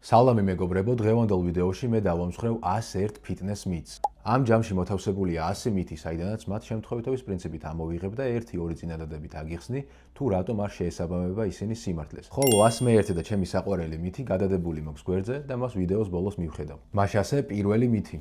სალამი მეგობრებო, დღევანდელ ვიდეოში მე დავამსხვრევ 101 ფიტნეს მითს. ამ ჯამში მოთავსებულია 100 მითი, საიდანაც მათ შემთხვევითობის პრინციპით ამოვიღებ და 1-2 წინადადებით აგიხსნი, თუ რატომ არ შეესაბამება ისინი სიმართლეს. ხოლო 101 და ჩემი საყვარელი მითი გადადებული მაქვს გვერდზე და მას ვიდეოს ბოლოს მივხედავ. მაშასე პირველი მითი.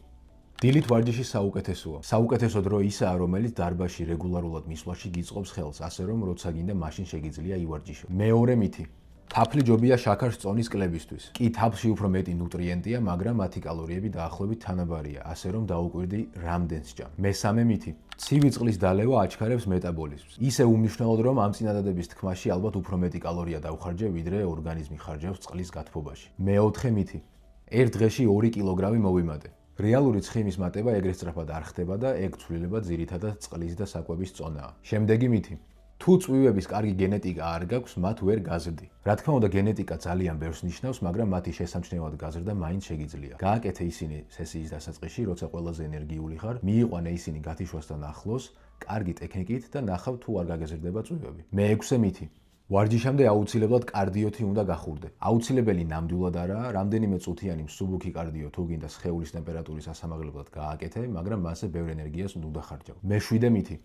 დილით ვარჯიში საუკეთესოა. საუკეთესო დრო ისაა, რომელიც დარბაზში რეგულარულად მისვლაში გიწყობს ხელს, ასე რომ როცა გინდა მაშინ შეგიძლია ივარჯიშო. მეორე მითი. თაფლი ჯობია შაქარს წონის კლებისთვის. კი თაფლში უფრო მეტი ნუტრიენტია, მაგრამ მათი კალორიები დაახლოებით თანაბარია, ასე რომ დაუკვირდი რამდენს ჭამ. მესამე მითი. ცივი წყლის დალევა აჩქარებს მეტაბოლიზმს. ისე უმნიშვნელოდ, რომ ამ წინადადების თქმაში ალბათ უფრო მეტი კალორია დავხარჯე, ვიდრე ორგანიზმი ხარჯავს წყლის გათბობაში. მეოთხე მითი. ერთ დღეში 2 კილოგრამი მოვიმატე. რეალური ცხიმის მატება ეგრეთ სწრაფად არ ხდება და ეგ ცვლილება ძირითადად წყლის და საკვების წონაა. შემდეგი მითი. თუ წვივების კარგი გენეტიკა არ გაქვს, მათ ვერ გაზრდი. რა თქმა უნდა, გენეტიკა ძალიან ბევრს ნიშნავს, მაგრამ მათი შესამჩნევად გაზრდა მაინც შეგიძლია. გააკეთე ისინი სესიის დასაწყისში, როცა ყველაზე ენერგიული ხარ, მიიყვანე ისინი გათიშვასთან ახლოს, კარგი ტექნიკით და ნახავ თუ არ გაგეზრდება წვივები. მეექვსე მითი. ვარჯიშამდე აუცილებლად კარდიოთი უნდა გახურდე. აუცილებელი ნამდვილად არაა, რამდენიმე წუთიანი მსუბუქი კარდიო თუ გინდა სხეულის ტემპერატურის ასამაღლებლად გააკეთე, მაგრამ მასზე ბევრ ენერგიას უნდა ხარჯავ. მეშვიდე მითი.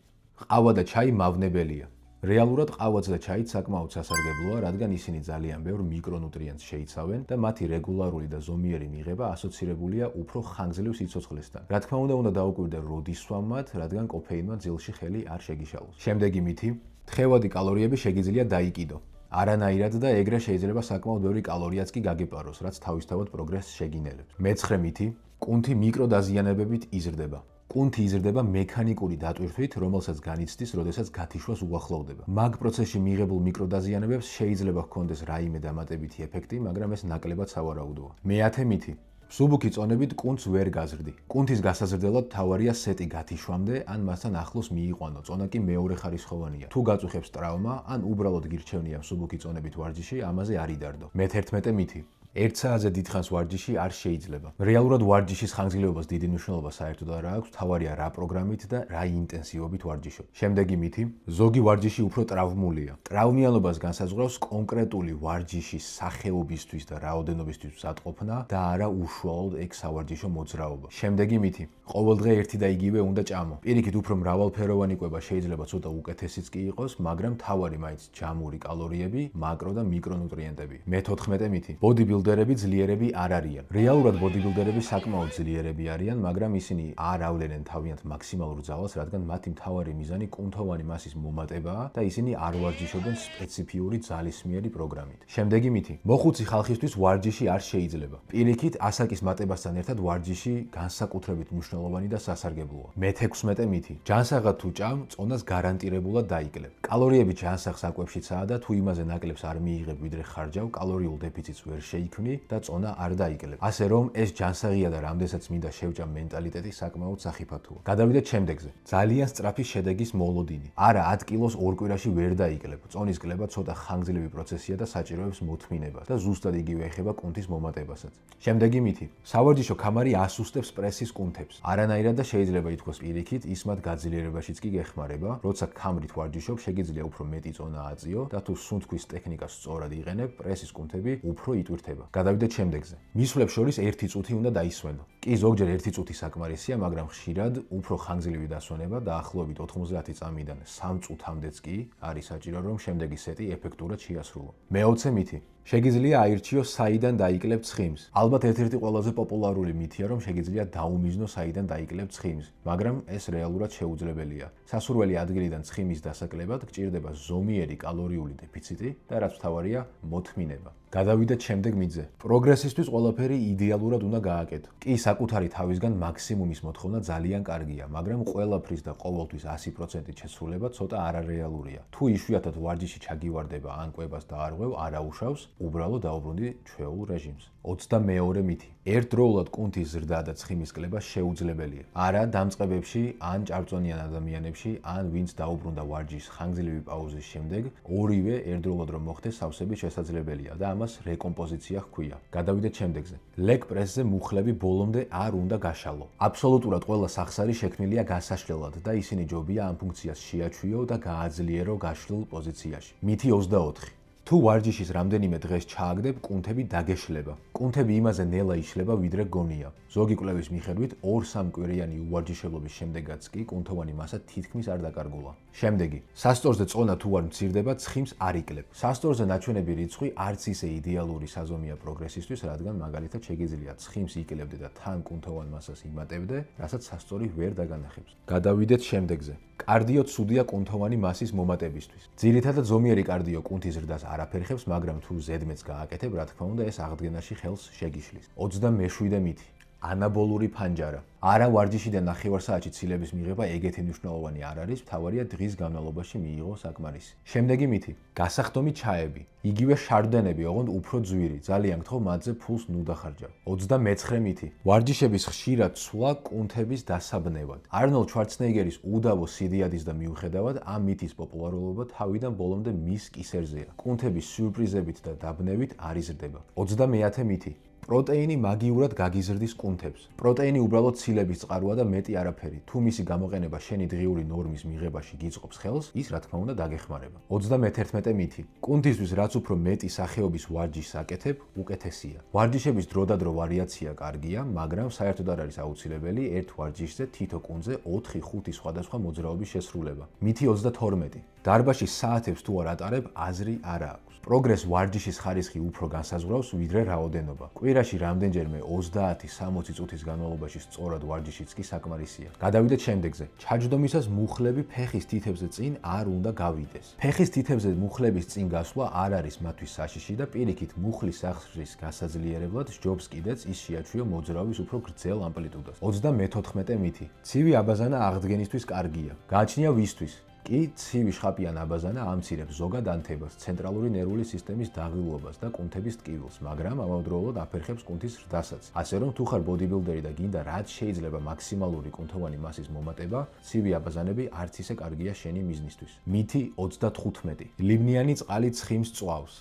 ყავა და ჩაი მავნებელია. რეალურად ყავაც და ჩაიც საკმაოდ სასარგებლოა, რადგან ისინი ძალიან ბევრ მიკრონუტრიენტს შეიცავენ და მათი რეგულარული და ზომიერი მიღება ასოცირებულია უფრო ხანგრძლივ სიცოცხლესთან. რა თქმა უნდა დაუკვირდე როდის სვამ მათ, რადგან კოფეინმა ძილში ხელი არ შეგიშალოს. შემდეგი მითი. თხევადი კალორიები შეგიძლია დაიკიდო. არანაირად და ეგრე შეიძლება საკმაოდ ბევრი კალორიაც კი გაგეპაროს, რაც თავისთავად პროგრესს შეგინელებს. მეცხრე მითი. კუნთი მიკროდაზიანებებით იზრდება. კუნთი იზრდება მექანიკური დატვირთვით, რომელსაც განიცდის, როდესაც გათიშვას უახლოვდება. მაგ პროცესში მიღებულ მიკროდაზიანებებს შეიძლება ჰქონდეს რაიმე დამატებითი ეფექტი, მაგრამ ეს ნაკლებად სავარაუდოა. მეათე მითი. მსუბუქი წონებით კუნთს ვერ გაზრდი. კუნთის გასაზრდელად თავარია სეტი გათიშვამდე, ან მასთან ახლოს მიიყვანო, წონა კი მეორე ხარისხოვანია. თუ გაწუხებს ტრავმა, ან უბრალოდ გირჩევნია მსუბუქი წონებით ვარჯიში, ამაზე არ იდარდო. მე-11 მითი. 1 საათზე დიდხანს ვარჯიში არ შეიძლება. რეალურად ვარჯიშის ხანგრძლივობას დიდი მნიშვნელობა საერთოდ არ აქვს, თავარია რა პროგრამით და რა ინტენსივობით ვარჯიშობ. შემდეგი მითი. ზოგი ვარჯიში უფრო ტრავმულია. ტრავმიანობას განსაზღვრავს კონკრეტული ვარჯიშის სახეობისთვის და რაოდენობისთვის მზადყოფნა და არა უშუალოდ ეგ სავარჯიშო მოძრაობა. შემდეგი მითი. ყოველდღე ერთი და იგივე უნდა ჭამო. პირიქით უფრო მრავალფეროვანი კვება შეიძლება ცოტა უკეთესიც კი იყოს, მაგრამ თავარი მაინც ჯამური კალორიები, მაკრო და მიკრონუტრიენტები. მე-14 მითი. ბოდიბილდერები ძლიერები არ არიან. რეალურად ბოდიბილდერები საკმაოდ ძლიერები არიან, მაგრამ ისინი არ ავლენენ თავიანთ მაქსიმალურ ძალას, რადგან მათი მთავარი მიზანი კუნთოვანი მასის მომატებაა და ისინი არ ვარჯიშობენ სპეციფიური ძალისმიერი პროგრამით. შემდეგი მითი. მოხუცი ხალხისთვის ვარჯიში არ შეიძლება. პირიქით, ასაკის მატებასთან ერთად ვარჯიში განსაკუთრებით მნიშვნელოვანი და სასარგებლოა. მე-16 მითი. ჯანსაღად თუ ჭამ, წონას გარანტირებულად დაიკლებ. კალორიები ჯანსაღ საკვებშიცაა და თუ იმაზე ნაკლებს არ მიიღებ, ვიდრე ხარჯავ, კალორიულ დეფიციტს ვერ შეიქმნი და წონა არ დაიკლებ. ასე რომ ეს ჯანსაღია და რამდენსაც მინდა შევჭამ მენტალიტეტი საკმაოდ სახიფათოა. გადავიდეთ შემდეგზე. ძალიან სწრაფი შედეგის მოლოდინი. არა 10 კილოს ორ კვირაში ვერ დაიკლებ. წონის კლება ცოტა ხანგრძლივი პროცესია და საჭიროებს მოთმინებას და ზუსტად იგივე ეხება კუნთის მომატებასაც. შემდეგი მითი. სავარჯიშო ქამარი ასუსტებს პრესის კუნთებს. არანაირად და შეიძლება ითქვას პირიქით, ის მათ გაძლიერებაშიც კი გეხმარება. როცა ქამრით ვარჯიშობ, შეგიძლია უფრო მეტი წონა აწიო და თუ სუნთქვის ტექნიკას სწორად იყენებ, პრესის კუნთები უფრო იტვირთება. გადავიდეთ შემდეგზე. მისვლებს შორის 1 წუთი უნდა დაისვენო. კი, ზოგჯერ 1 წუთი საკმარისია, მაგრამ ხშირად უფრო ხანგრძლივი დასვენება დაახლოებით 90 წამიდან 3 წუთამდეც კი არის საჭირო, რომ შემდეგი სეტი ეფექტურად შეასრულო. მე-20 მითი. შეგიძლია აირჩიო საიდან დაიკლებ ცხიმს. ალბათ ერთ-ერთი ყველაზე პოპულარული მითია, რომ შეგიძლია დაუმიზნო საიდან დაიკლებ ცხიმს, მაგრამ ეს რეალურად შეუძლებელია. სასურველი ადგილიდან ცხიმის დასაკლებად გჭირდება ზომიერი კალორიული დეფიციტი და რაც მთავარია, მოთმინება. გადავიდეთ შემდეგ მითზე. პროგრესისთვის ყველაფერი იდეალურად უნდა გააკეთო. კი, საკუთარი თავისგან მაქსიმუმის მოთხოვნა ძალიან კარგია, მაგრამ ყველაფრის და ყოველთვის 100% შესრულება ცოტა არარეალურია. თუ იშვიათად ვარჯიში ჩაგივარდება ან კვებას დაარღვევ, არ აუშავს, უბრალოდ დაუბრუნდი ჩვეულ რეჟიმს. 22 მითი. ერთდროულად კუნთის ზრდა და ცხიმის კლება შეუძლებელია. არა დამწყებებში, ან ჭარბწონიან ადამიანებში, ან ვინც დაუბრუნდა ვარჯიშის ხანგრძლივი პაუზის შემდეგ, ორივე ერთდროულად რომ მოხდეს სავსებით შესაძლებელია და ამას რეკომპოზიცია ჰქვია. გადავიდეთ შემდეგზე. ლეგ პრესზე მუხლები ბოლომდე არ უნდა გაშალო. აბსოლუტურად ყველა სახსარი შექმნილია გასაშლელად და ისინი ჯობია ამ ფუნქციას შეაჩვიო და გააძლიერო გაშლილ პოზიციაში. მითი 24. თუ ვარჯიშის რამდენიმე დღეს ჩააგდებ, კუნთები დაგეშლება. კუნთები იმაზე ნელა იშლება, ვიდრე გონია. ზოგი კვლევის მიხედვით 2-3 კვირიანი უვარჯიშებლობის შემდეგაც კი კუნთოვანი მასა თითქმის არ დაკარგულა. შემდეგი, სასწორზე წონა თუ არ მცირდება, ცხიმს არ იკლებ. სასწორზე ნაჩვენები რიცხვი არც ისე იდეალური საზომია პროგრესისთვის, რადგან მაგალითად შეგიძლია ცხიმს იკლებდე და თან კუნთოვან მასას იმატებდე, რასაც სასწორი ვერ დაგანახებს. გადავიდეთ შემდეგზე. კარდიო ცუდია კუნთოვანი მასის მომატებისთვის. ძირითადად ზომიერი კარდიო კუნთის ზრდას არ აფერხებს, მაგრამ თუ ზედმეტს გააკეთებ, რა თქმა უნდა, ეს აღდგენაში ხელს შეგიშლის. 27 მითი. ანაბოლური ფანჯარა. არა ვარჯიშიდან ნახევარ საათში ცილების მიღება ეგეთი მნიშვნელოვანი არ არის, მთავარია დღის განმავლობაში მიიღო საკმარისი. შემდეგი მითი. გასახდომი ჩაები. იგივე შარდენები, ოღონდ უფრო ძვირი. ძალიან გთხოვ მათზე ფულს ნუ დახარჯავ. 29 მითი. ვარჯიშების ხშირად ცვლა კუნთების დასაბნევად. არნოლდ შვარცენეგერის უდავო სიდიადის და მიუხედავად, ამ მითის პოპულარულობა თავიდან ბოლომდე მის კისერზეა. კუნთების სიურპრიზებით და დაბნევით არ იზრდება. 30 მითი. პროტეინი მაგიურად გაგიზრდის კუნთებს. პროტეინი უბრალოდ ცილების წყაროა და მეტი არაფერი. თუ მისი გამოყენება შენი დღიური ნორმის მიღებაში გიწყობს ხელს, ის რა თქმა უნდა დაგეხმარება. 31 მითი. კუნთისთვის რაც უფრო მეტი სახეობის ვარჯიშს აკეთებ, უკეთესია. ვარჯიშების დროდადრო ვარიაცია კარგია, მაგრამ საერთოდ არ არის აუცილებელი ერთ ვარჯიშზე თითო კუნთზე 4-5 სხვადასხვა მოძრაობის შესრულება. მითი 32. დარბაზში საათებს თუ არ ატარებ, აზრი არ აქვს. პროგრეს ვარჯიშის ხარისხი უფრო განსაზღვრავს, ვიდრე რაოდენობა. კვირაში რამდენჯერმე 30-60 წუთის განმავლობაში სწორად ვარჯიშიც კი საკმარისია. გადავიდეთ შემდეგზე. ჩაჯდომისას მუხლები ფეხის თითებზე წინ არ უნდა გავიდეს. ფეხის თითებზე მუხლების წინ გასვლა არ არის მათთვის საშიში და პირიქით მუხლის სახსრის გასაძლიერებლად სჯობს კიდეც ის შეაჩვიო მოძრაობის უფრო გრძელ ამპლიტუდას. 34 მითი. ცივი აბაზანა აღდგენისთვის კარგია. გააჩნია ვისთვის? კი, ცივი შხაპიან აბაზანა ამცირებს ზოგად ანთებას, ცენტრალური ნერვული სისტემის დაღილვობას და კუნთების ტკივილს, მაგრამ ამავდროულად აფერხებს კუნთის ზრდასაც. ასე რომ თუ ხარ ბოდიბილდერი და გინდა რაც შეიძლება მაქსიმალური კუნთოვანი მასის მომატება, ცივი აბაზანები არც ისე კარგია შენი მიზნისთვის. მითი 35. ლიმნიანი წყალი ცხიმს წვავს.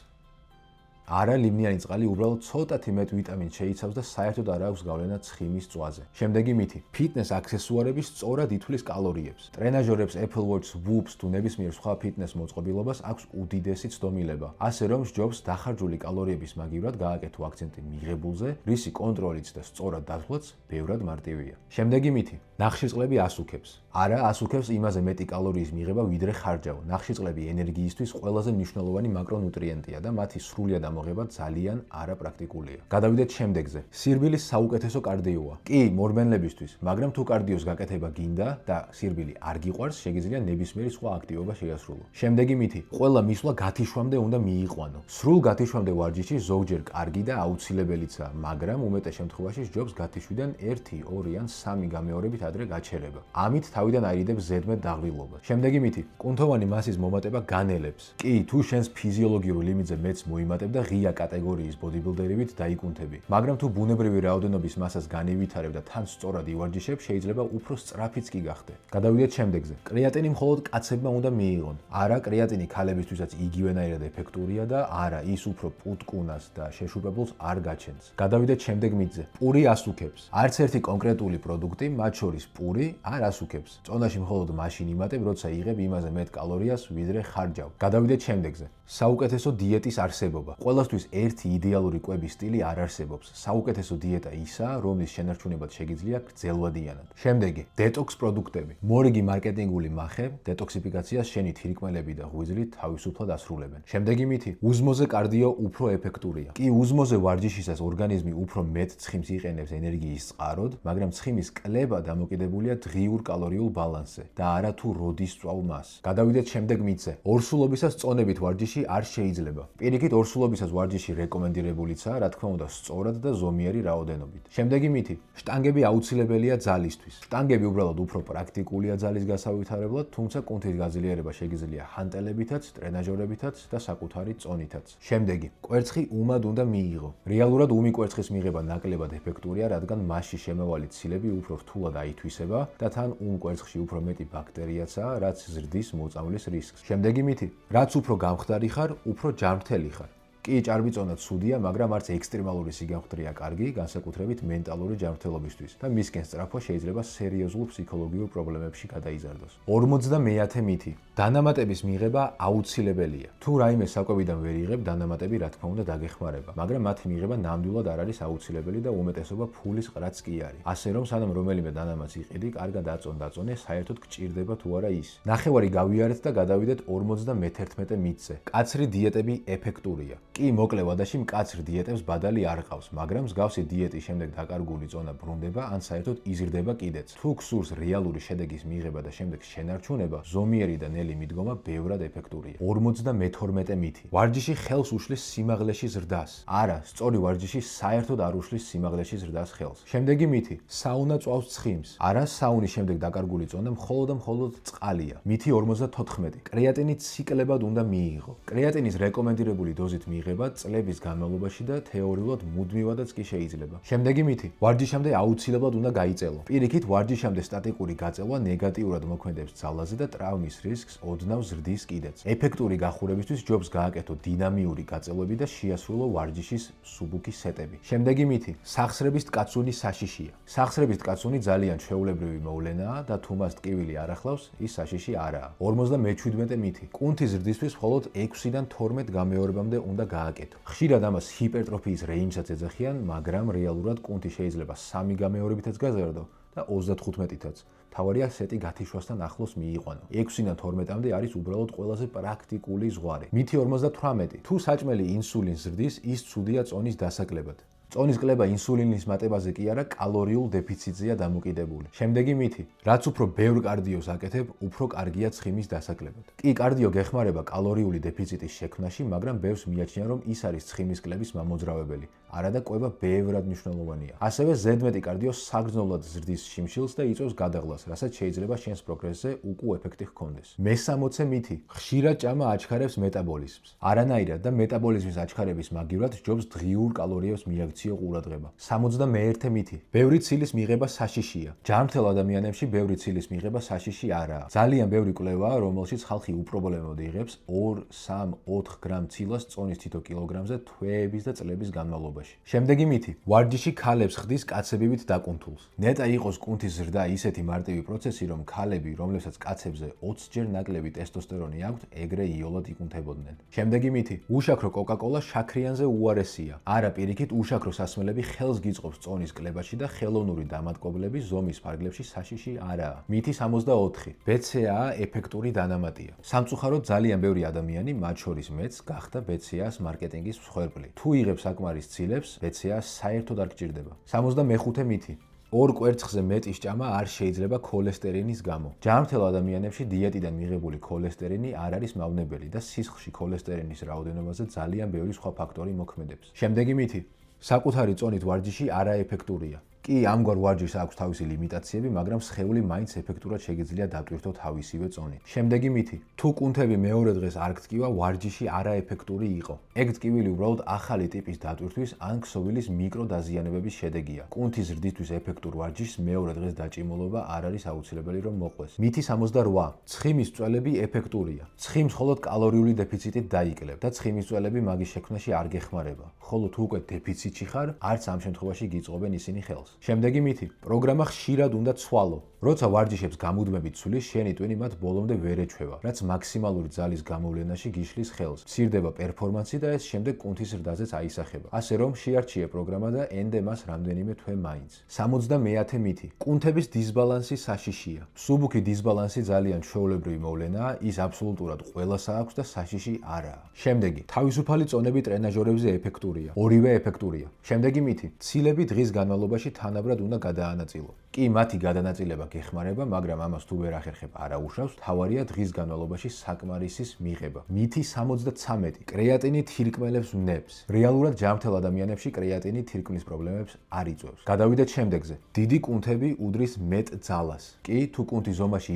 არა, ლიმნიანი წყალი უბრალოდ ცოტათი მეტ ვიტამინს შეიცავს და საერთოდ არ აქვს გავლენა ცხიმის წვაზე. შემდეგი მითი. ფიტნეს აქსესუარები სწორად ითვლის კალორიებს. ტრენაჟორებს, Apple Watch, Whoops თუ ნებისმიერ სხვა ფიტნეს მოწყობილობას აქვს უდიდესი ცდომილება. ასე რომ სჯობს დახარჯული კალორიების მაგივრად გააკეთო აქცენტი მიღებულზე, რისი კონტროლიც და სწორად დათვლაც ბევრად მარტივია. შემდეგი მითი. ნახშირწყლები ასუქებს. არა, ასუქებს იმაზე მეტი კალორიის მიღება, ვიდრე ხარჯავ. ნახშირწყლები ენერგიისთვის ყველაზე მნიშვნელოვანი მაკრონუტრიენტია და მათი სრულად ამოღება ძალიან არაპრაქტიკულია. გადავიდეთ შემდეგზე. სირბილის საუკეთესო კარდიოა. კი, მორბენლებისთვის, მაგრამ თუ კარდიოს გაკეთება გინდა და სირბილი არ გიყვარს, შეგიძლია ნებისმიერი სხვა აქტივობა შეასრულო. შემდეგი მითი. ყველა მისვლა გათიშვამდე უნდა მიიყვანო. სრულ გათიშვამდე ვარჯიში ზოგჯერ კარგი და აუცილებელიცაა, მაგრამ უმეტეს შემთხვევაში სჯობს გათიშვიდან 1, 2 ან 3 გამეორებით ადრე გაჩერება. ამით თავიდან აირიდებს ზედმეტ დაღლილობას. შემდეგი მითი. კუნთოვანი მასის მომატება განელებს. კი, თუ შენს ფიზიოლოგიურ ლიმიტზე მეც მოიმატებ და ღია კატეგორიის ბოდიბილდერივით დაიკუნთები. მაგრამ თუ ბუნებრივი რაოდენობის მასას განივითარებ და თან სწორად ივარჯიშებ, შეიძლება უფრო სწრაფიც კი გახდე. გადავიდეთ შემდეგზე. კრეატინი მხოლოდ კაცებმა უნდა მიიღონ. არა, კრეატინი ქალებისთვისაც იგივენაირად ეფექტურია და არა, ის უფრო პუტკუნას და შეშურპებულს არ გაჩენს. გადავიდეთ შემდეგ მითზე. პური ასუქებს. არც ერთი კონკრეტული პროდუქტი, მათ შორის პური, არ ასუქებს. წონაში მხოლოდ მაშინ იმატებ, როცა იღებ იმაზე მეტ კალორიას, ვიდრე ხარჯავ. გადავიდეთ შემდეგზე. საუკეთესო დიეტის არსებობა. ყველასთვის ერთი იდეალური კვების სტილი არ არსებობს. საუკეთესო დიეტა ისაა, რომლის შენარჩუნებად შეგიძლია გრძელვადიანად. შემდეგი, დეტოქს პროდუქტები. მორიგი მარკეტინგული მახე დეტოქსიფიკაციას შენი თირკმელები და ღვიძლი თავისუფლად ასრულებენ. შემდეგი მითი, უზმოზე კარდიო უფრო ეფექტურია. კი, უზმოზე ვარჯიშისას ორგანიზმი უფრო მეტ ცხიმს იყენებს ენერგიის წყაროდ, მაგრამ ცხიმის კლება დამოკიდებულია დღიურ კალორიულ ბალანსზე და არა თუ როდის სწვალ მას. გადავიდეთ შემდეგ მითზე. ორსულობისას წონებით ვარჯიში არ შეიძლება. პირიქით, ორსულობისას ვარჯიში რეკომენდირებულიცაა, რა თქმა უნდა, სწორად და ზომიერი რაოდენობით. შემდეგი მითი. შტანგები აუცილებელია ძალისთვის. შტანგები უბრალოდ უფრო პრაქტიკულია ძალის გასავითარებლად, თუმცა კუნთის გაძლიერება შეგიძლია ჰანტელებითაც, ტრენაჟორებითაც და საკუთარი წონითაც. შემდეგი. კვერცხი უმად უნდა მიიღო. რეალურად უმი კვერცხის მიღება ნაკლებად ეფექტურია, რადგან მასში შემავალი ცილები უფრო რთულად აითვისება და თან კვერცხში უფრო მეტი ბაქტერიაცაა, რაც ზრდის მოწამვლის რისკს. შემდეგი მითი. რაც უფრო გამხდარი ხარ, უფრო ჯანმრთელი ხარ. კი ჭარბიწონა ცუდია, მაგრამ არც ექსტრემალური სიგამხდრია კარგი, განსაკუთრებით მენტალური ჯანმრთელობისთვის და მისკენ სწრაფვა შეიძლება სერიოზულ ფსიქოლოგიურ პრობლემებში გადაიზარდოს. 50-მე მითი. დანამატების მიღება აუცილებელია. თუ რაიმე საკვებიდან ვერ იღებ, დანამატები რა თქმა უნდა დაგეხმარება, მაგრამ მათი მიღება ნამდვილად არ არის აუცილებელი და უმეტესობა ფულის ყრაც კი არის. ასე რომ სანამ რომელიმე დანამატს იყიდი, კარგად აწონ-დაწონე, საერთოდ გჭირდება თუ არა ის. ნახევარი გავიარეთ და გადავიდეთ 51 მითზე. კაცრი დიეტები ეფექტურია. კი, მოკლე ვადაში მკაცრ დიეტებს ბადალი არ ყავს, მაგრამ მსგავსი დიეტის შემდეგ დაკარგული წონა ბრუნდება, ან საერთოდ იზრდება კიდეც. თუ გსურს რეალური შედეგის მიღება და შემდეგ შენარჩუნება, ზომიერი და ნელი მიდგომა ბევრად ეფექტურია. 52 მითი. ვარჯიში ხელს უშლის სიმაღლეში ზრდას. არა, სწორი ვარჯიში საერთოდ არ უშლის სიმაღლეში ზრდას ხელს. შემდეგი მითი. საუნა წვავს ცხიმს. არა, საუნის შემდეგ დაკარგული წონა მხოლოდ და მხოლოდ წყალია. მითი 54. კრეატინი ციკლებად უნდა მიიღო. კრეატინის რეკომენდირებული დოზით მიღება წლების განმავლობაში და თეორიულად მუდმივადაც კი შეიძლება. შემდეგი მითი. ვარჯიშამდე აუცილებლად უნდა გაიწელო. პირიქით, ვარჯიშამდე სტატიკური გაწელვა ნეგატიურად მოქმედებს ძალაზე და ტრავმის რისკს ოდნავ ზრდის კიდეც. ეფექტური გახურებისთვის ჯობს გააკეთო დინამიური გაწელვები და შეასრულო ვარჯიშის მსუბუქი სეტები. შემდეგი მითი. სახსრების ტკაცუნი საშიშია. სახსრების ტკაცუნი ძალიან ჩვეულებრივი მოვლენაა და თუ მას ტკივილი არ ახლავს, ის საშიში არაა. 57 მითი. კუნთის ზრდისთვის მხოლოდ 6-დან 12 გამეორებამდე უნდა გააკეთო. ხშირად ამას ჰიპერტროფიის რეიმსაც ეძახიან, მაგრამ რეალურად კუნთი შეიძლება 3 გამეორებითაც გაზარდო და 35-ითაც. თავარია სეტი გათიშვასთან ახლოს მიიყვანო. 6-დან 12-მდე არის უბრალოდ ყველაზე პრაქტიკული ზღვარი. მითი 58. თუ საჭმელი ინსულინს ზრდის, ის ცუდია წონის დასაკლებად. წონის კლება ინსულინის მატებაზე კი არა, კალორიულ დეფიციტზეა დამოკიდებული. შემდეგი მითი. რაც უფრო ბევრ კარდიოს აკეთებ, უფრო კარგია ცხიმის დასაკლებად. კი, კარდიო გეხმარება კალორიული დეფიციტის შექმნაში, მაგრამ ბევრს მიაჩნია, რომ ის არის ცხიმის კლების მამოძრავებელი. არა და კვება ბევრად მნიშვნელოვანია. ასევე ზედმეტი კარდიო საგრძნობლად ზრდის შიმშილს და იწვევს გადაღლას, რასაც შეიძლება შენს პროგრესზე უკუ ეფექტი ჰქონდეს. მე-60 მითი. ხშირად ჭამა აჩქარებს მეტაბოლიზმს. არანაირად და მეტაბოლიზმის აჩქარების მაგივრად ჯობს დღიურ კალორიებს მიაქციო ყურადღება. 61 მითი. ბევრი ცილის მიღება საშიშია. ჯანმრთელ ადამიანებში ბევრი ცილის მიღება საშიში არაა. ძალიან ბევრი კვლევაა, რომელშიც ხალხი უპრობლემოდ იღებს 2, 3, 4 გრამ ცილას წონის თითო კილოგრამზე თვეების და წლების განმავლობაში. შემდეგი მითი. ვარჯიში ქალებს ხდის კაცებივით დაკუნთულს. ნეტა იყოს კუნთის ზრდა ისეთი მარტივი პროცესი, რომ ქალები, რომლებსაც კაცებზე 20-ჯერ ნაკლები ტესტოსტერონი აქვთ, ეგრე იოლად იკუნთებოდნენ. შემდეგი მითი. უშაქრო კოკა-კოლა შაქრიანზე უარესია. არა, პირიქით, უშაქრო სასმელები ხელს გიწყობს წონის კლებაში და ხელოვნური დამატკობლები ზომის ფარგლებში საშიში არაა. მითი 64. BCAA ეფექტური დანამატია. სამწუხაროდ ძალიან ბევრი ადამიანი, მათ შორის მეც, გახდა BCAA-ს მარკეტინგის მსხვერპლი. თუ იღებს საკმარის ცილებს, BCAA საერთოდ არ გჭირდება. 65 მითი. 2 კვერცხზე მეტი სჭამა არ შეიძლება ქოლესტერინის გამო. ჯანმრთელ ადამიანებში დიეტიდან მიღებული ქოლესტერინი არ არის მავნებელი და სისხლში ქოლესტერინის რაოდენობაზე ძალიან ბევრი სხვა ფაქტორი მოქმედებს. შემდეგი მითი. საკუთარი წონით ვარჯიში არაეფექტურია. კი, ამგვარ ვარჯიშს აქვს თავისი ლიმიტაციები, მაგრამ სხეული მაინც ეფექტურად შეგიძლია დატვირთო თავისივე წონით. შემდეგი მითი. თუ კუნთები მეორე დღეს არ გტკივა, ვარჯიში არაეფექტური იყო. ეგ ტკივილი უბრალოდ ახალი ტიპის დატვირთვის ან ქსოვილის მიკროდაზიანებების შედეგია. კუნთის ზრდისთვის ეფექტურ ვარჯიშს მეორე დღეს დაჭიმულობა არ არის აუცილებელი, რომ მოყვეს. მითი 68. ცხიმის წველები ეფექტურია. ცხიმს მხოლოდ კალორიული დეფიციტით დაიკლებ და ცხიმის წველები მაგის შექმნაში არ გეხმარება. ხოლო თუ უკვე დეფიციტში ხარ, არც ამ შემთხვევაში გიწყობენ ისინი ხელს. შემდეგი მითი. პროგრამა ხშირად უნდა ცვალო. როცა ვარჯიშებს გამუდმებით ცვლის, შენი ტვინი მათ ბოლომდე ვერ ეჩვევა, რაც მაქსიმალური ძალის გამოვლენაში გიშლის ხელს. მცირდება პერფორმანსი და ეს შემდეგ კუნთის ზრდაზეც აისახება. ასე რომ შეარჩიე პროგრამა და ენდე მას რამდენიმე თვე მაინც. 70 მითი. კუნთების დისბალანსი საშიშია. მსუბუქი დისბალანსი ძალიან ჩვეულებრივი მოვლენაა, ის აბსოლუტურად ყველას აქვს და საშიში არაა. შემდეგი. თავისუფალი წონები ტრენაჟორებზე ეფექტურია. ორივე ეფექტურია. შემდეგი მითი. ცილები დღის განმავლობაში თანაბრად უნდა გადაანაწილო. კი, მათი გადანაწილება გეხმარება, მაგრამ ამას თუ ვერ ახერხებ არა უშავს, თავარია დღის განმავლობაში საკმარისის მიღება. მითი 73. კრეატინი თირკმელებს ვნებს. რეალურად ჯანმრთელ ადამიანებში კრეატინი თირკმლის პრობლემებს არ იწვევს. გადავიდეთ შემდეგზე. დიდი კუნთები უდრის მეტ ძალას. კი, თუ კუნთი ზომაში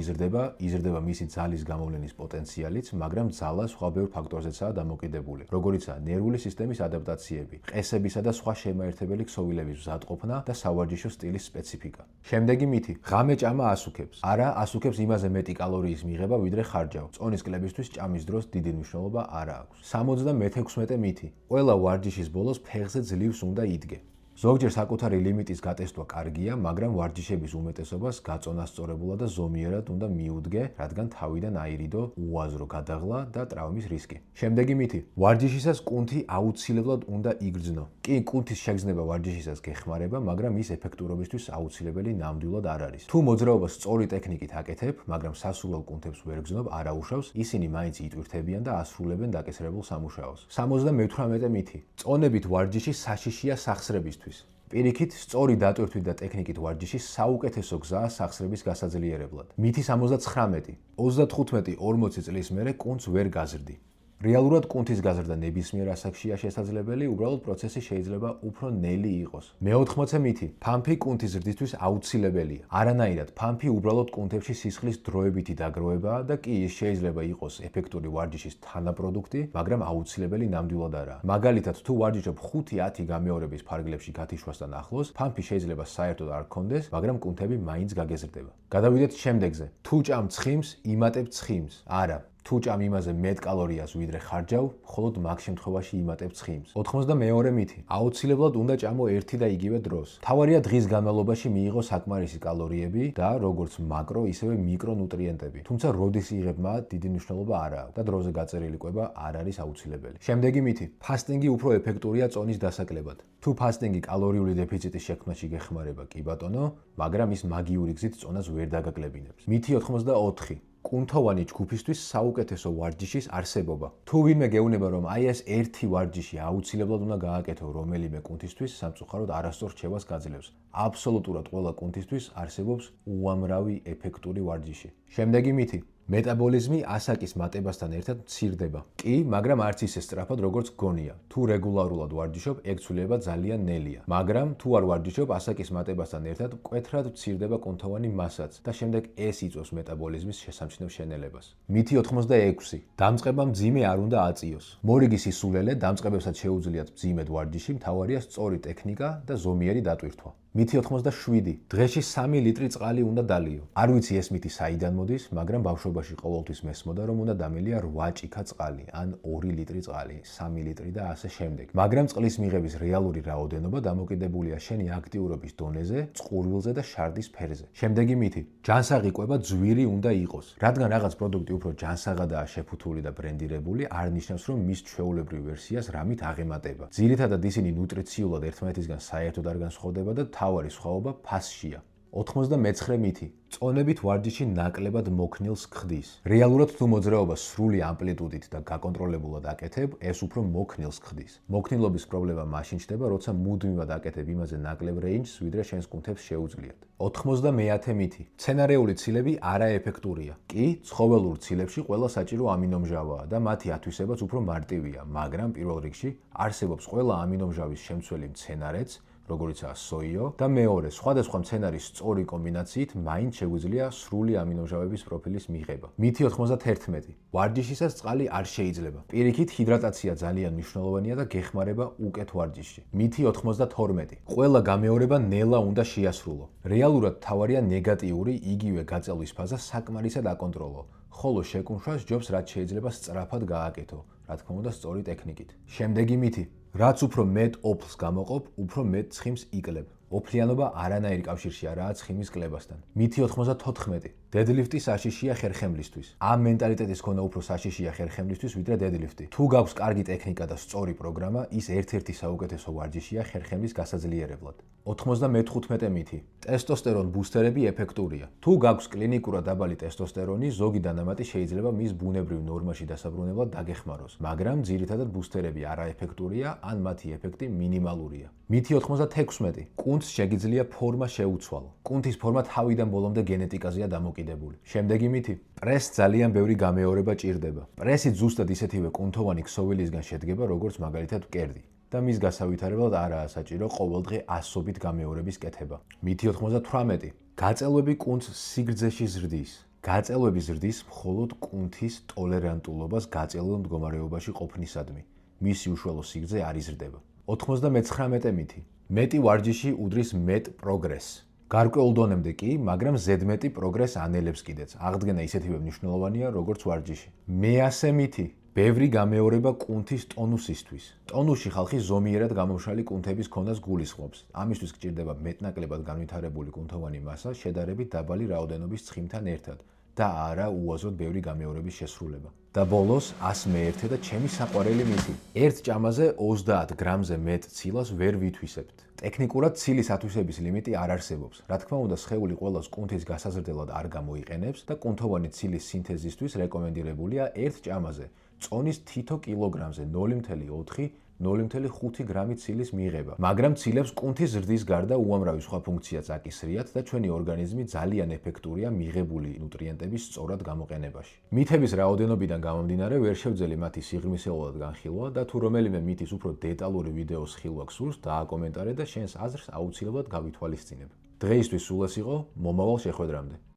იზრდება მისი ძალის გამოვლენის პოტენციალიც, მაგრამ ძალა სხვა ბევრ ფაქტორზეცაა დამოკიდებული, როგორიცაა ნერვული სისტემის ადაპტაციები, ყესებისა და სხვა შემაერთებელი ქსოვილების მზადყოფნა და სავარჯიშო სტილის სპეციფიკა. შემდეგი მითი: ღამე ჭამა ასუქებს. არა, ასუქებს იმაზე მეტი კალორიის მიღება, ვიდრე ხარჯავ. წონის კლებისთვის ჭამის დროს დიდი მნიშვნელობა არ აქვს. 76 მითი: ყველა ვარჯიშის ბოლოს ფეხზე ძლივს უნდა იდგე. ზოგჯერ საკუთარი ლიმიტის გატესტვა კარგია, მაგრამ ვარჯიშების უმეტესობას გაწონასწორებულად და ზომიერად უნდა მიუდგე, რადგან თავიდან აირიდო, უაზრო გადაღლა და ტრავმის რისკი. შემდეგი მითი: ვარჯიშისას კუნთი აუცილებლად უნდა იგრძნო. კი, კუნთის შეგრძნება ვარჯიშისას გეხმარება, მაგრამ ის ეფექტურობისთვის აუცილებელი ნამდვილად არ არის. თუ მოძრაობას სწორი ტექნიკით აკეთებ, მაგრამ სასურველ კუნთებს ვერ გრძნობ, არ აუშავს, ისინი მაინც იტვირთებიან და ასრულებენ დაკისრებულ სამუშაოს. 78 მითი: წონებით ვარჯიში საშიშია სახსრებისთვის. პირიქით, სწორი დატვირთვით და ტექნიკით ვარჯიში საუკეთესო გზაა სახსრების გასაძლიერებლად. მითი 79: 35-40 წლის მერე კუნთს ვერ გაზრდი. რეალურად კუნთის გაზრდა ნებისმიერ ასაკშია შესაძლებელი, უბრალოდ პროცესი შეიძლება უფრო ნელი იყოს. მე-80 მითი: ფამფი კუნთის ზრდისთვის აუცილებელია. არანაირად, ფამფი უბრალოდ კუნთებში სისხლის დროებითი დაგროვებაა და კი ის შეიძლება იყოს ეფექტური ვარჯიშის თანაპროდუქტი, მაგრამ აუცილებელი ნამდვილად არაა. მაგალითად, თუ ვარჯიშობ 5-10 გამეორების ფარგლებში გათიშვასთან ახლოს, ფამფი შეიძლება საერთოდ არ გქონდეს, მაგრამ კუნთები მაინც გაგეზრდება. გადავიდეთ შემდეგზე. თუ ჭამ ცხიმს, იმატებ ცხიმს. არა. თუ ჭამ იმაზე მეტ კალორიას ვიდრე ხარჯავ, მხოლოდ მაგ შემთხვევაში იმატებ ცხიმს. 82 მითი: აუცილებლად უნდა ჭამო ერთი და იგივე დროს. თავარია დღის განმავლობაში მიიღო საკმარისი კალორიები და როგორც მაკრო, ისევე მიკრო ნუტრიენტები. თუმცა როდის იღებ მათ, დიდი მნიშვნელობა არ აქვს და დროზე გაწერილი კვება არ არის აუცილებელი. შემდეგი მითი: ფასტინგი უფრო ეფექტურია წონის დასაკლებად. თუ ფასტინგი კალორიული დეფიციტის შექმნაში გეხმარება, კი ბატონო, მაგრამ ის მაგიური გზით წონას ვერ დაგაკლებინებს. მითი 84: კუნთოვანი ჯგუფისთვის საუკეთესო ვარჯიშის არსებობა. თუ ვინმე გეუბნება, რომ აი ეს ერთი ვარჯიში აუცილებლად უნდა გააკეთო რომელიმე კუნთისთვის, სამწუხაროდ არასწორ რჩევას გაძლევს. აბსოლუტურად ყველა კუნთისთვის არსებობს უამრავი ეფექტური ვარჯიში. შემდეგი მითი: მეტაბოლიზმი ასაკის მატებასთან ერთად მცირდება. კი, მაგრამ არც ისე სწრაფად, როგორც გონია. თუ რეგულარულად ვარჯიშობ, ეგ ცვლილება ძალიან ნელია. მაგრამ თუ არ ვარჯიშობ, ასაკის მატებასთან ერთად მკვეთრად მცირდება კუნთოვანი მასაც და შემდეგ ეს იწვევს მეტაბოლიზმის შესამჩნევ შენელებას. მითი 86: დამწყება მძიმე არ უნდა აწიოს. მორიგი სისულელე დამწყებებსაც შეუძლიათ მძიმედ ვარჯიში, მთავარია სწორი ტექნიკა და ზომიერი დატვირთვა. მითი 87: დღეში 3 ლიტრი წყალი უნდა დალიო. არ ვიცი ეს მითი საიდან მოდის, მაგრამ ბავშვობაში ყოველთვის მესმოდა, რომ უნდა დამელია 8 ჭიქა წყალი, ან 2 ლიტრი წყალი, 3 ლიტრი და ასე შემდეგ. მაგრამ წყლის მიღების რეალური რაოდენობა დამოკიდებულია შენი აქტიურობის დონეზე, წყურვილზე და შარდის ფერზე. შემდეგი მითი: ჯანსაღი კვება ძვირი უნდა იყოს. რადგან რაღაც პროდუქტი უფრო ჯანსაღადაა შეფუთული და ბრენდირებული, არ ნიშნავს, რომ მის ჩვეულებრივ ვერსიას რამით აღემატება. ძირითადად ისინი ნუტრიციულად ერთმანეთისგან საერთოდ არ განსხვავდება და თავარი სხვაობა ფასშია. 99 მითი: წონებით ვარჯიში ნაკლებად მოქნილს ხდის. რეალურად თუ მოძრაობას სრული ამპლიტუდით და გაკონტროლებულად აკეთებ, ეს უფრო მოქნილს ხდის. მოქნილობის პრობლემა მაშინ ჩნდება, როცა მუდმივად აკეთებ იმაზე ნაკლებ რეინჯს, ვიდრე შენს კუნთებს შეუძლიათ. 99 მითი: მცენარეული ცილები არაეფექტურია. კი, ცხოველურ ცილებში ყველა საჭირო ამინომჟავაა და მათი ათვისებაც უფრო მარტივია, მაგრამ პირველ რიგში არსებობს ყველა ამინომჟავის შემცველი მცენარეც, როგორიცაა სოიო და მეორე, სხვადასხვა მცენარის სწორი კომბინაციით მაინც შეგვიძლია სრული ამინომჟავების პროფილის მიღება. მითი 91: ვარჯიშისას წყალი არ შეიძლება. პირიქით, ჰიდრატაცია ძალიან მნიშვნელოვანია და გეხმარება უკეთ ვარჯიშში. მითი 92: ყველა გამეორება ნელა უნდა შეასრულო. რეალურად თავარია ნეგატიური იგივე გაწელვის ფაზა საკმარისად აკონტროლო. ხოლო შეკუმშვას ჯობს რაც შეიძლება სწრაფად გააკეთო, რა თქმა უნდა სწორი ტექნიკით. შემდეგი მითი: რაც უფრო მეტ ოფლს გამოყოფ, უფრო მეტ ცხიმს იკლებ. ოფლიანობა არანაირ კავშირში არაა ცხიმის კლებასთან. მითი 94: დედლიფტი საშიშია ხერხემლისთვის. ამ მენტალიტეტის ქონა უფრო საშიშია ხერხემლისთვის, ვიდრე დედლიფტი. თუ გაქვს კარგი ტექნიკა და სწორი პროგრამა, ის ერთ-ერთი საუკეთესო ვარჯიშია ხერხემლის გასაძლიერებლად. 95 მითი: ტესტოსტერონ ბუსტერები ეფექტურია. თუ გაქვს კლინიკურად დაბალი ტესტოსტერონი, ზოგი დანამატი შეიძლება მის ბუნებრივ ნორმაში დასაბრუნებლად დაგეხმაროს, მაგრამ ძირითადად ბუსტერები არაეფექტურია, ან მათი ეფექტი მინიმალურია. მითი 96: კუნთს შეგიძლია ფორმა შეუცვალო. კუნთის ფორმა თავიდან ბოლომდე გენეტიკაზეა დამოკიდებული. შემდეგი მითი: პრესს ძალიან ბევრი გამეორება ჭირდება. პრესი ზუსტად ისეთივე კუნთოვანი ქსოვილისგან შედგება, როგორც მაგალითად მკერდი. და მის გასავითარებლად არაა საჭირო ყოველდღე ასობით გამეორების კეთება. მითი 98: გაწელვები კუნთს სიგრძეში ზრდის. გაწელვები ზრდის მხოლოდ კუნთის ტოლერანტულობას გაწელვილ მდგომარეობაში ყოფნისადმი. მისი უშუალო სიგრძე არ იზრდება. 99 მითი: მეტი ვარჯიში უდრის მეტ პროგრესს. გარკვეულ დონემდე კი, მაგრამ ზედმეტი პროგრესს ანელებს კიდეც. აღდგენა ისეთივე მნიშვნელოვანია, როგორც ვარჯიში. მეასე მითი. ბევრი გამეორება კუნთის ტონუსისთვის. ტონუსში ხალხი ზომიერად გამომშრალი კუნთების ქონას გულისხმობს. ამისთვის გჭირდება მეტნაკლებად განვითარებული კუნთოვანი მასა შედარებით დაბალი რაოდენობის ცხიმთან ერთად და არა უაზროდ ბევრი გამეორების შესრულება. და ბოლოს 101 და ჩემი საყვარელი მითი. ერთ ჭამაზე 30 გრამზე მეტ ცილას ვერ ვითვისებთ. ტექნიკურად ცილის ათვისების ლიმიტი არ არსებობს. რა თქმა უნდა, სხეული ყველას კუნთის გასაზრდელად არ გამოიყენებს და კუნთოვანი ცილის სინთეზისთვის რეკომენდირებულია ერთ ჭამაზე წონის თითო კილოგრამზე 0,4-0,5 გრამი ცილის მიღება. მაგრამ ცილებს კუნთის ზრდის გარდა უამრავი სხვა ფუნქციაც აკისრიათ და ჩვენი ორგანიზმი ძალიან ეფექტურია მიღებული ნუტრიენტების სწორად გამოყენებაში. მითების რაოდენობიდან გამომდინარე ვერ შევძელი მათი სიღრმისეულად განხილვა და თუ რომელიმე მითის უფრო დეტალური ვიდეოს ხილვა გსურს, დააკომენტარე და შენს აზრს აუცილებლად გავითვალისწინებ. დღეისთვის სულ ეს იყო, მომავალ შეხვედრამდე.